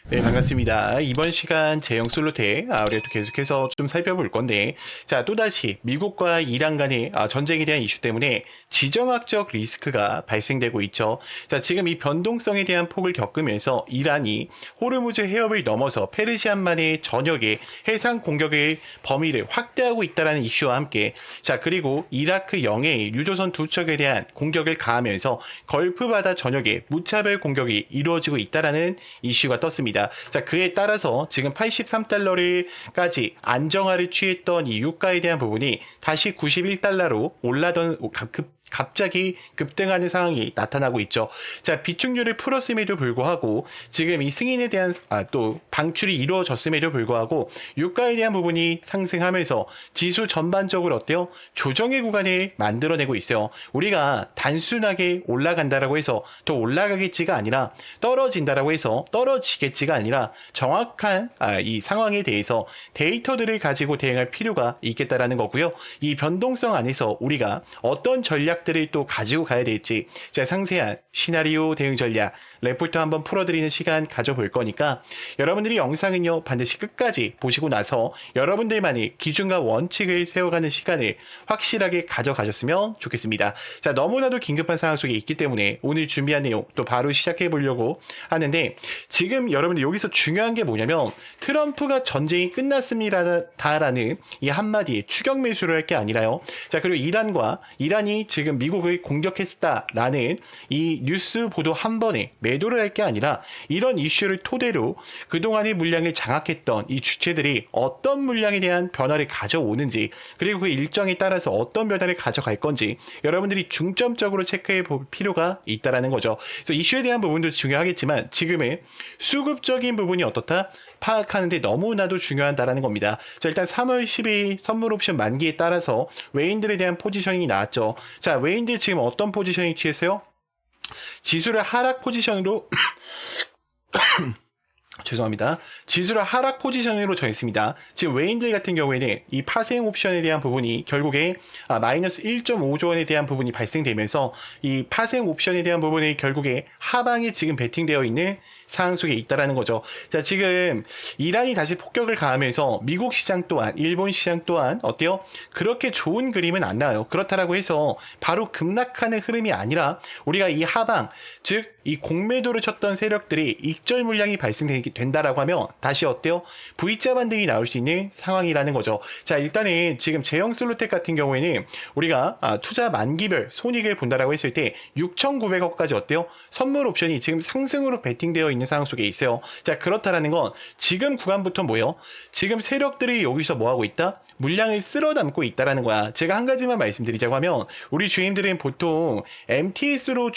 네, 반갑습니다. 이번 시간 제형 솔로텍, 우리가 또 계속해서 좀 살펴볼 건데, 자, 또다시 미국과 이란 간의 전쟁에 대한 이슈 때문에 지정학적 리스크가 발생되고 있죠. 자, 지금 이 변동성에 대한 폭을 겪으면서 이란이 호르무즈 해협을 넘어서 페르시안만의 전역의 해상 공격의 범위를 확대하고 있다는 이슈와 함께, 자, 그리고 이라크 영해의 유조선 두 척에 대한 공격을 가하면서 걸프 바다 전역에 무차별 공격이 이루어지고 있다는 이슈가 떴습니다. 자, 그에 따라서 지금 83달러를까지 안정화를 취했던 이 유가에 대한 부분이 다시 91달러로 올라던 갑자기 급등하는 상황이 나타나고 있죠. 자, 비축률을 풀었음에도 불구하고 지금 이 승인에 대한 또 방출이 이루어졌음에도 불구하고 유가에 대한 부분이 상승하면서 지수 전반적으로 어때요? 조정의 구간을 만들어내고 있어요. 우리가 단순하게 올라간다라고 해서 더 올라가겠지가 아니라 떨어진다라고 해서 떨어지겠지가 아니라 정확한 이 상황에 대해서 데이터들을 가지고 대응할 필요가 있겠다라는 거고요. 이 변동성 안에서 우리가 어떤 전략들을 또 가지고 가야 될지, 자, 상세한 시나리오 대응 전략 레포트 한번 풀어드리는 시간 가져볼 거니까 여러분들이 영상은요 반드시 끝까지 보시고 나서 여러분들만의 기준과 원칙을 세워가는 시간을 확실하게 가져가셨으면 좋겠습니다. 자, 너무나도 긴급한 상황 속에 있기 때문에 오늘 준비한 내용 또 바로 시작해 보려고 하는데, 지금 여러분들 여기서 중요한 게 뭐냐면 트럼프가 전쟁이 끝났습니다라는 이 한마디에 추격 매수를 할 게 아니라요. 자, 그리고 이란이 지금 미국을 공격했다라는 이 뉴스 보도 한 번에 매도를 할 게 아니라 이런 이슈를 토대로 그동안의 물량을 장악했던 이 주체들이 어떤 물량에 대한 변화를 가져오는지, 그리고 그 일정에 따라서 어떤 변화를 가져갈 건지 여러분들이 중점적으로 체크해 볼 필요가 있다라는 거죠. 그래서 이슈에 대한 부분도 중요하겠지만 지금의 수급적인 부분이 어떻다? 파악하는데 너무나도 중요하다라는 겁니다. 자, 일단 3월 10일 선물 옵션 만기에 따라서 외인들에 대한 포지셔닝이 나왔죠. 자, 외인들 지금 어떤 포지셔닝 취했어요? 지수를 하락 포지션으로 죄송합니다. 지수를 하락 포지션으로 정했습니다. 지금 외인들 같은 경우에는 이 파생 옵션에 대한 부분이 결국에 마이너스 1.5조 원에 대한 부분이 발생되면서 이 파생 옵션에 대한 부분이 결국에 하방에 지금 베팅되어 있는 상황 속에 있다라는 거죠. 자, 지금 이란이 다시 폭격을 가하면서 미국 시장 또한 일본 시장 또한 어때요? 그렇게 좋은 그림은 안 나와요. 그렇다라고 해서 바로 급락하는 흐름이 아니라 우리가 이 하방, 즉 이 공매도를 쳤던 세력들이 익절 물량이 발생된다라고 하면 다시 어때요? V자 반등이 나올 수 있는 상황이라는 거죠. 자, 일단은 지금 제형 솔로텍 같은 경우에는 우리가 투자 만기별 손익을 본다라고 했을 때 6,900억까지 어때요? 선물 옵션이 지금 상승으로 베팅되어 있는 상황 속에 있어요. 자, 그렇다라는 건 지금 구간부터 뭐예요? 지금 세력들이 여기서 뭐 하고 있다? 물량을 쓸어 담고 있다라는 거야. 제가 한 가지만 말씀드리자고 하면 우리 주임들은 보통 MTS로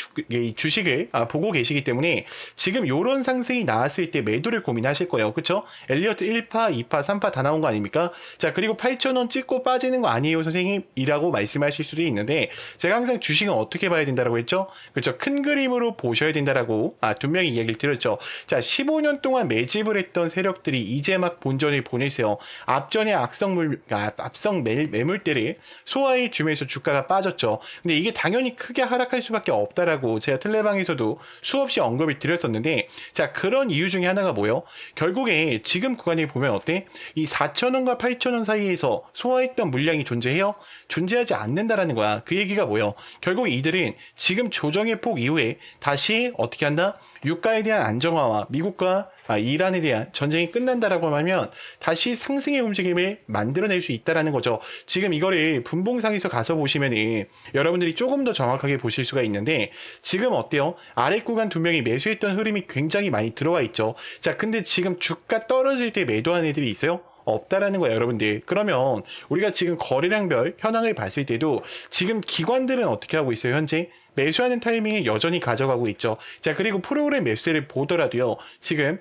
주식을 보고 계시기 때문에 지금 요런 상승이 나왔을 때 매도를 고민하실 거예요. 그쵸? 엘리어트 1파, 2파, 3파 다 나온 거 아닙니까? 자, 그리고 8,000원 찍고 빠지는 거 아니에요, 선생님이라고 말씀하실 수도 있는데, 제가 항상 주식은 어떻게 봐야 된다라고 했죠? 그쵸? 큰 그림으로 보셔야 된다라고 분명히 이야기를 드렸죠. 자, 15년 동안 매집을 했던 세력들이 이제 막 본전을 보내세요. 앞전에 앞성 매물대를 소화해 주면서 주가가 빠졌죠. 근데 이게 당연히 크게 하락할 수밖에 없다라고 제가 텔레방에서도 수없이 언급을 드렸었는데, 자, 그런 이유 중에 하나가 뭐예요? 결국에 지금 구간에 보면 어때? 이 4,000원과 8,000원 사이에서 소화했던 물량이 존재해요? 존재하지 않는다라는 거야. 그 얘기가 뭐예요? 결국 이들은 지금 조정의 폭 이후에 다시 어떻게 한다? 유가에 대한 안정화와 미국과 이란에 대한 전쟁이 끝난다라고 하면 다시 상승의 움직임을 만들어낼 수 있다라는 거죠. 지금 이거를 분봉상에서 가서 보시면은 여러분들이 조금 더 정확하게 보실 수가 있는데, 지금 어때요? 아래 구간 두 명이 매수했던 흐름이 굉장히 많이 들어와 있죠. 자, 근데 지금 주가 떨어질 때 매도한 애들이 있어요? 없다라는 거예요, 여러분들. 그러면 우리가 지금 거래량별 현황을 봤을 때도 지금 기관들은 어떻게 하고 있어요? 현재 매수하는 타이밍을 여전히 가져가고 있죠. 자, 그리고 프로그램 매수세를 보더라도요, 지금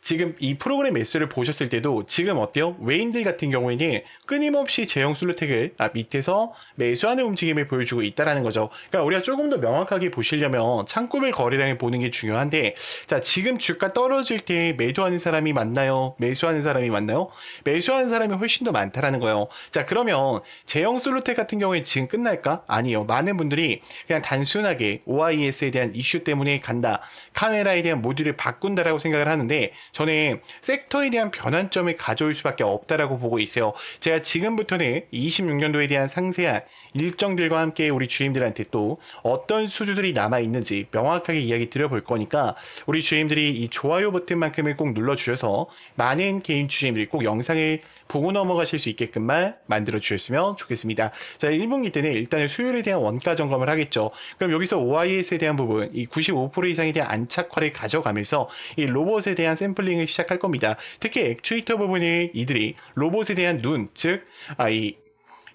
지금 이 프로그램 매수를 보셨을 때도 지금 어때요? 외인들 같은 경우에는 끊임없이 제형 슬로텍을 밑에서 매수하는 움직임을 보여주고 있다는 거죠. 그러니까 우리가 조금 더 명확하게 보시려면 창구별 거래량을 보는 게 중요한데, 자, 지금 주가 떨어질 때 매도하는 사람이 많나요? 매수하는 사람이 많나요? 매수하는 사람이 훨씬 더 많다라는 거예요. 자, 그러면 제형 슬로텍 같은 경우에 지금 끝날까? 아니요. 많은 분들이 그냥 단순하게 OIS에 대한 이슈 때문에 간다, 카메라에 대한 모듈을 바꾼다라고 생각을 하는데, 저는 섹터에 대한 변환점을 가져올 수밖에 없다라고 보고 있어요. 제가 지금부터는 26년도에 대한 상세한 일정들과 함께 우리 주임들한테 또 어떤 수주들이 남아있는지 명확하게 이야기 드려볼 거니까, 우리 주임들이 이 좋아요 버튼만큼을 꼭 눌러주셔서 많은 개인 주임들이 꼭 영상을 보고 넘어가실 수 있게끔만 만들어 주셨으면 좋겠습니다. 자, 1분기 때는 일단은 수요일에 대한 원가 점검을 하겠죠. 그럼 여기서 OIS에 대한 부분, 이 95% 이상에 대한 안착화를 가져가면서 이 로봇에 대한 샘플링을 시작할 겁니다. 특히 액추에이터 부분에 이들이 로봇에 대한 눈, 즉, 이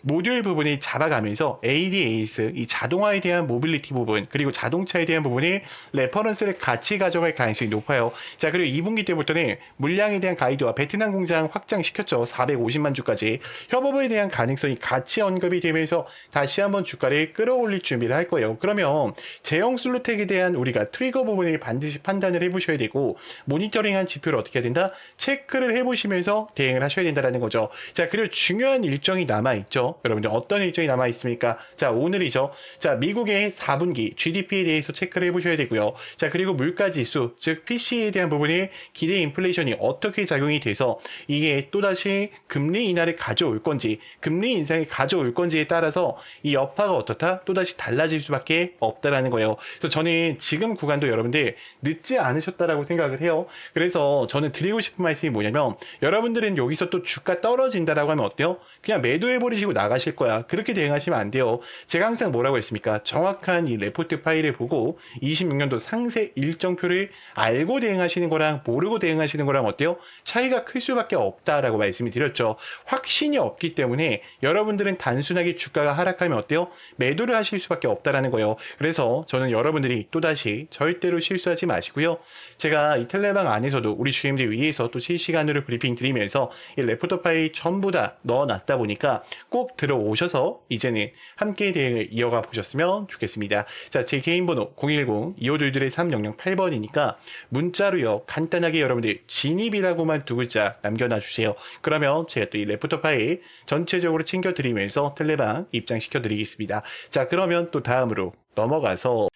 모듈 부분이 잡아가면서 ADAS, 이 자동화에 대한 모빌리티 부분, 그리고 자동차에 대한 부분이 레퍼런스를 같이 가져갈 가능성이 높아요. 자, 그리고 2분기 때부터는 물량에 대한 가이드와 베트남 공장 확장시켰죠. 450만 주까지. 협업에 대한 가능성이 같이 언급이 되면서 다시 한번 주가를 끌어올릴 준비를 할 거예요. 그러면 제형 슬로텍에 대한 우리가 트리거 부분을 반드시 판단을 해보셔야 되고, 모니터링한 지표를 어떻게 해야 된다? 체크를 해보시면서 대응을 하셔야 된다는 거죠. 자, 그리고 중요한 일정이 남아있죠. 여러분들 어떤 일정이 남아 있습니까? 자, 오늘이죠. 자, 미국의 4분기 GDP에 대해서 체크를 해보셔야 되고요. 자, 그리고 물가지수, 즉 PC에 대한 부분이 기대 인플레이션이 어떻게 작용이 돼서 이게 또다시 금리 인하를 가져올 건지, 금리 인상을 가져올 건지에 따라서 이 여파가 어떻다? 또다시 달라질 수밖에 없다라는 거예요. 그래서 저는 지금 구간도 여러분들 늦지 않으셨다라고 생각을 해요. 그래서 저는 드리고 싶은 말씀이 뭐냐면, 여러분들은 여기서 또 주가 떨어진다라고 하면 어때요? 그냥 매도해버리시고 나가실 거야. 그렇게 대응하시면 안 돼요. 제가 항상 뭐라고 했습니까? 정확한 이 레포트 파일을 보고 26년도 상세 일정표를 알고 대응하시는 거랑 모르고 대응하시는 거랑 어때요? 차이가 클 수밖에 없다라고 말씀을 드렸죠. 확신이 없기 때문에 여러분들은 단순하게 주가가 하락하면 어때요? 매도를 하실 수밖에 없다라는 거예요. 그래서 저는 여러분들이 또다시 절대로 실수하지 마시고요. 제가 이 텔레방 안에서도 우리 주임들 위해서 또 실시간으로 브리핑 드리면서 이 레포트 파일 전부 다 넣어놨다 보니까 꼭 들어오셔서 이제는 함께 대응을 이어가 보셨으면 좋겠습니다. 자, 제 개인 번호 010-2522-3008번이니까 문자로요, 간단하게 여러분들 진입이라고만 두 글자 남겨놔 주세요. 그러면 제가 또 이 레포터 파일 전체적으로 챙겨드리면서 텔레방 입장시켜 드리겠습니다. 자, 그러면 또 다음으로 넘어가서,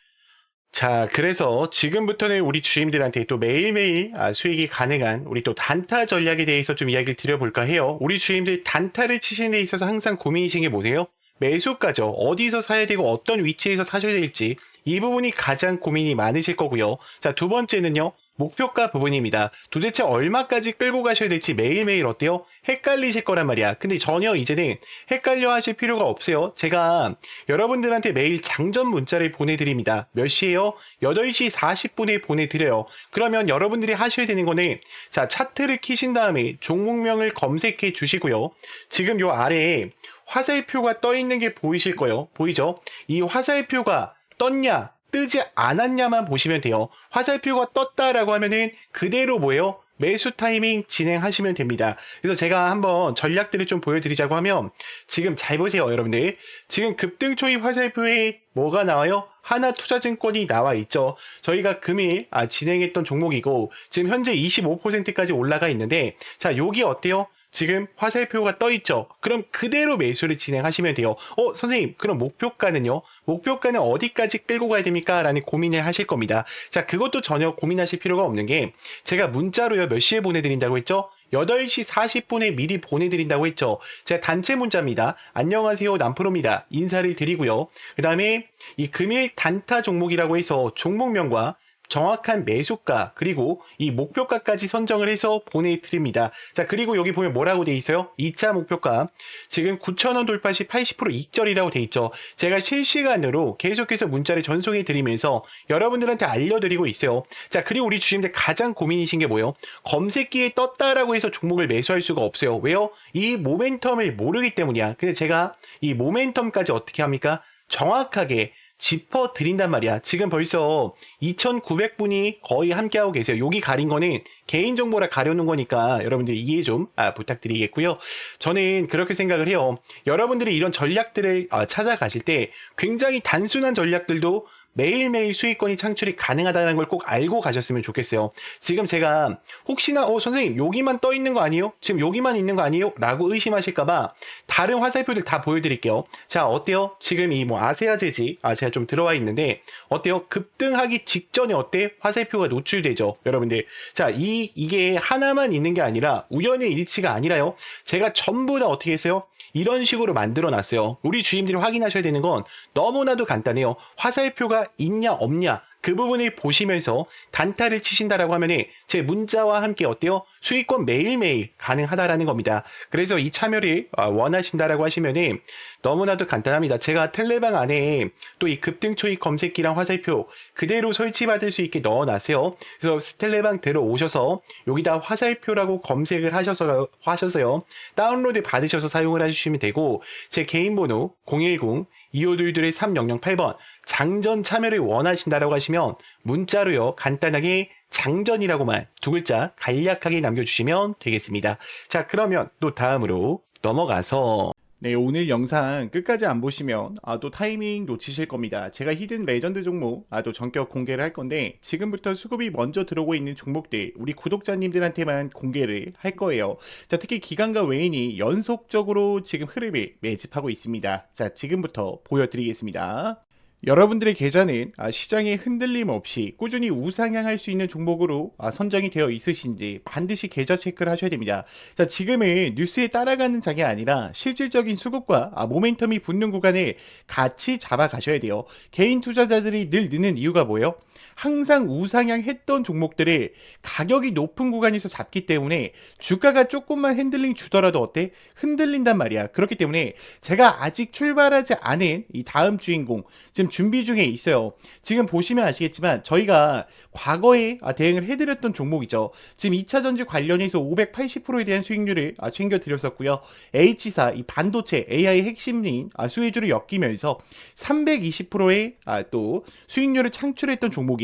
자, 그래서 지금부터는 우리 주임들한테 또 매일매일 수익이 가능한 우리 또 단타 전략에 대해서 좀 이야기를 드려볼까 해요. 우리 주임들 단타를 치시는 데 있어서 항상 고민이신 게 뭐세요? 매수가죠. 어디서 사야 되고 어떤 위치에서 사셔야 될지, 이 부분이 가장 고민이 많으실 거고요. 자, 두 번째는요, 목표가 부분입니다. 도대체 얼마까지 끌고 가셔야 될지 매일매일 어때요? 헷갈리실 거란 말이야. 근데 전혀 이제는 헷갈려 하실 필요가 없어요. 제가 여러분들한테 매일 장전 문자를 보내드립니다. 몇 시에요? 8시 40분에 보내드려요. 그러면 여러분들이 하셔야 되는 거는, 자, 차트를 키신 다음에 종목명을 검색해 주시고요. 지금 요 아래에 화살표가 떠 있는 게 보이실 거예요. 보이죠? 이 화살표가 떴냐, 뜨지 않았냐만 보시면 돼요. 화살표가 떴다라고 하면은 그대로 뭐예요? 매수 타이밍 진행하시면 됩니다. 그래서 제가 한번 전략들을 좀 보여드리자고 하면, 지금 잘 보세요, 여러분들. 지금 급등 초입 화살표에 뭐가 나와요? 하나투자증권이 나와 있죠. 저희가 금일 진행했던 종목이고, 지금 현재 25%까지 올라가 있는데, 자, 여기 어때요? 지금 화살표가 떠 있죠. 그럼 그대로 매수를 진행하시면 돼요. 선생님, 그럼 목표가는요? 목표가는 어디까지 끌고 가야 됩니까? 라는 고민을 하실 겁니다. 자, 그것도 전혀 고민하실 필요가 없는 게, 제가 문자로요, 몇 시에 보내드린다고 했죠? 8시 40분에 미리 보내드린다고 했죠. 제가 단체 문자입니다. 안녕하세요, 남프로입니다. 인사를 드리고요. 그 다음에 이 금일 단타 종목이라고 해서 종목명과 정확한 매수가, 그리고 이 목표가까지 선정을 해서 보내드립니다. 자, 그리고 여기 보면 뭐라고 돼 있어요? 2차 목표가 지금 9,000원 돌파 시 80% 익절이라고 돼 있죠. 제가 실시간으로 계속해서 문자를 전송해 드리면서 여러분들한테 알려드리고 있어요. 자, 그리고 우리 주님들 가장 고민이신 게 뭐예요? 검색기에 떴다라고 해서 종목을 매수할 수가 없어요. 왜요? 이 모멘텀을 모르기 때문이야. 근데 제가 이 모멘텀까지 어떻게 합니까? 정확하게 짚어 드린단 말이야. 지금 벌써 2,900분이 거의 함께하고 계세요. 여기 가린 거는 개인정보라 가려놓은 거니까 여러분들 이해 좀 부탁드리겠고요. 저는 그렇게 생각을 해요. 여러분들이 이런 전략들을 찾아가실 때 굉장히 단순한 전략들도 매일매일 수익권이 창출이 가능하다는 걸 꼭 알고 가셨으면 좋겠어요. 지금 제가 혹시나 선생님 여기만 떠 있는 거 아니에요? 지금 여기만 있는 거 아니에요? 라고 의심하실까봐 다른 화살표들 다 보여드릴게요. 자, 어때요? 지금 이 아세아 재지 제가 좀 들어와 있는데 어때요? 급등하기 직전에 어때? 화살표가 노출되죠, 여러분들. 자, 이게 하나만 있는 게 아니라 우연의 일치가 아니라요. 제가 전부 다 어떻게 했어요? 이런 식으로 만들어 놨어요. 우리 주임들이 확인하셔야 되는 건 너무나도 간단해요. 화살표가 있냐 없냐 그 부분을 보시면서 단타를 치신다라고 하면은 제 문자와 함께 어때요? 수익권 매일매일 가능하다라는 겁니다. 그래서 이 참여를 원하신다라고 하시면은 너무나도 간단합니다. 제가 텔레방 안에 또 이 급등 초입 검색기랑 화살표 그대로 설치받을 수 있게 넣어놨어요. 그래서 텔레방 들어오셔서 여기다 화살표라고 검색을 하셔서요. 다운로드 받으셔서 사용을 해주시면 되고 제 개인 번호 010-2522-3008번 장전 참여를 원하신다라고 하시면 문자로요 간단하게 장전이라고만 두 글자 간략하게 남겨주시면 되겠습니다. 자, 그러면 또 다음으로 넘어가서 네, 오늘 영상 끝까지 안 보시면 또 타이밍 놓치실 겁니다. 제가 히든 레전드 종목 또 전격 공개를 할 건데 지금부터 수급이 먼저 들어오고 있는 종목들 우리 구독자님들한테만 공개를 할 거예요. 자, 특히 기관과 외인이 연속적으로 지금 흐름을 매집하고 있습니다. 자, 지금부터 보여드리겠습니다. 여러분들의 계좌는 시장에 흔들림 없이 꾸준히 우상향할 수 있는 종목으로 선정이 되어 있으신지 반드시 계좌 체크를 하셔야 됩니다. 자, 지금은 뉴스에 따라가는 장이 아니라 실질적인 수급과 모멘텀이 붙는 구간에 같이 잡아가셔야 돼요. 개인 투자자들이 늘 느는 이유가 뭐예요? 항상 우상향했던 종목들을 가격이 높은 구간에서 잡기 때문에 주가가 조금만 핸들링 주더라도 어때? 흔들린단 말이야. 그렇기 때문에 제가 아직 출발하지 않은 이 다음 주인공 지금 준비 중에 있어요. 지금 보시면 아시겠지만 저희가 과거에 대응을 해드렸던 종목이죠. 지금 2차전지 관련해서 580%에 대한 수익률을 챙겨드렸었고요. H사 이 반도체 AI 핵심인 수혜주를 엮이면서 320%의 또 수익률을 창출했던 종목이에요.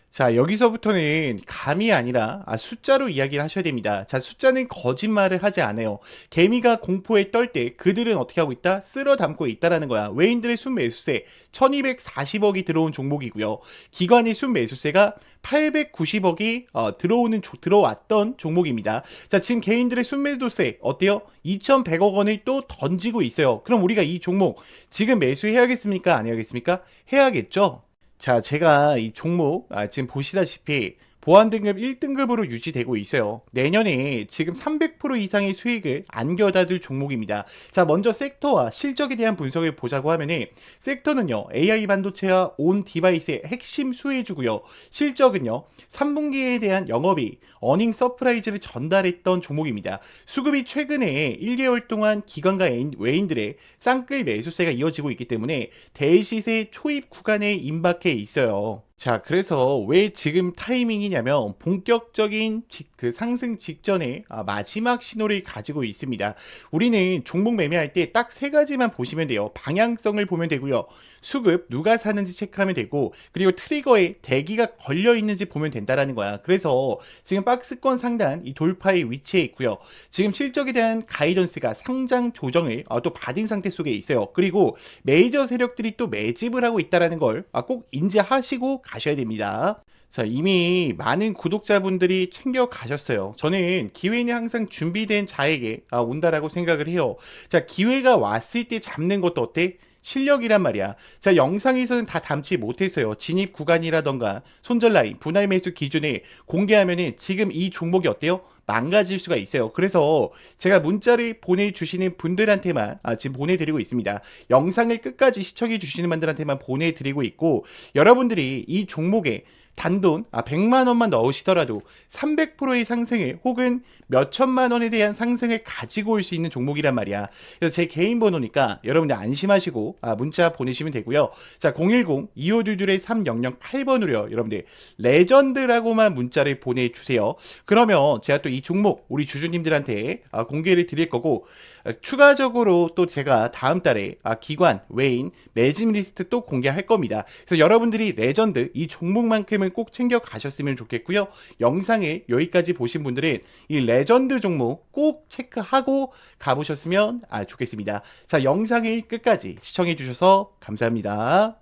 자, 여기서부터는 감이 아니라 숫자로 이야기를 하셔야 됩니다. 자, 숫자는 거짓말을 하지 않아요. 개미가 공포에 떨 때 그들은 어떻게 하고 있다? 쓸어 담고 있다라는 거야. 외인들의 순매수세 1240억이 들어온 종목이고요. 기관의 순매수세가 890억이 들어왔던 종목입니다. 자, 지금 개인들의 순매도세 어때요? 2100억 원을 또 던지고 있어요. 그럼 우리가 이 종목 지금 매수해야겠습니까? 안 해야겠습니까? 해야겠죠? 자, 제가 이 종목 지금 보시다시피 보안 등급 1등급으로 유지되고 있어요. 내년에 지금 300% 이상의 수익을 안겨다 줄 종목입니다. 자, 먼저 섹터와 실적에 대한 분석을 보자고 하면은 섹터는요, AI 반도체와 온 디바이스의 핵심 수혜주고요. 실적은요, 3분기에 대한 영업이 어닝 서프라이즈를 전달했던 종목입니다. 수급이 최근에 1개월 동안 기관과 외인들의 쌍끌 매수세가 이어지고 있기 때문에 대시세 초입 구간에 임박해 있어요. 자, 그래서 왜 지금 타이밍이냐면 본격적인 그 상승 직전에 마지막 신호를 가지고 있습니다. 우리는 종목 매매할 때 딱 세 가지만 보시면 돼요. 방향성을 보면 되고요. 수급 누가 사는지 체크하면 되고, 그리고 트리거에 대기가 걸려 있는지 보면 된다라는 거야. 그래서 지금 박스권 상단 이 돌파의 위치에 있고요. 지금 실적에 대한 가이던스가 상장 조정을 또 받은 상태 속에 있어요. 그리고 메이저 세력들이 또 매집을 하고 있다라는 걸 꼭 인지하시고 가셔야 됩니다. 자, 이미 많은 구독자분들이 챙겨 가셨어요. 저는 기회는 항상 준비된 자에게 온다라고 생각을 해요. 자, 기회가 왔을 때 잡는 것도 어때? 실력이란 말이야. 자, 영상에서는 다 담지 못했어요. 진입 구간이라던가 손절 라인, 분할 매수 기준을 공개하면은 지금 이 종목이 어때요? 망가질 수가 있어요. 그래서 제가 문자를 보내주시는 분들한테만 지금 보내드리고 있습니다. 영상을 끝까지 시청해 주시는 분들한테만 보내드리고 있고, 여러분들이 이 종목에 단돈 100만 원만 넣으시더라도 300%의 상승을 혹은 몇 천만 원에 대한 상승을 가지고 올 수 있는 종목이란 말이야. 그래서 제 개인 번호니까 여러분들 안심하시고 문자 보내시면 되고요. 자, 010-2522-3008번으로요. 여러분들 레전드라고만 문자를 보내주세요. 그러면 제가 또 이 종목 우리 주주님들한테 공개를 드릴 거고, 추가적으로 또 제가 다음 달에 기관 외인 매진 리스트 또 공개할 겁니다. 그래서 여러분들이 레전드 이 종목만큼은 꼭 챙겨 가셨으면 좋겠고요. 영상을 여기까지 보신 분들은 이 레전드 종목 꼭 체크하고 가보셨으면 좋겠습니다. 자, 영상을 끝까지 시청해 주셔서 감사합니다.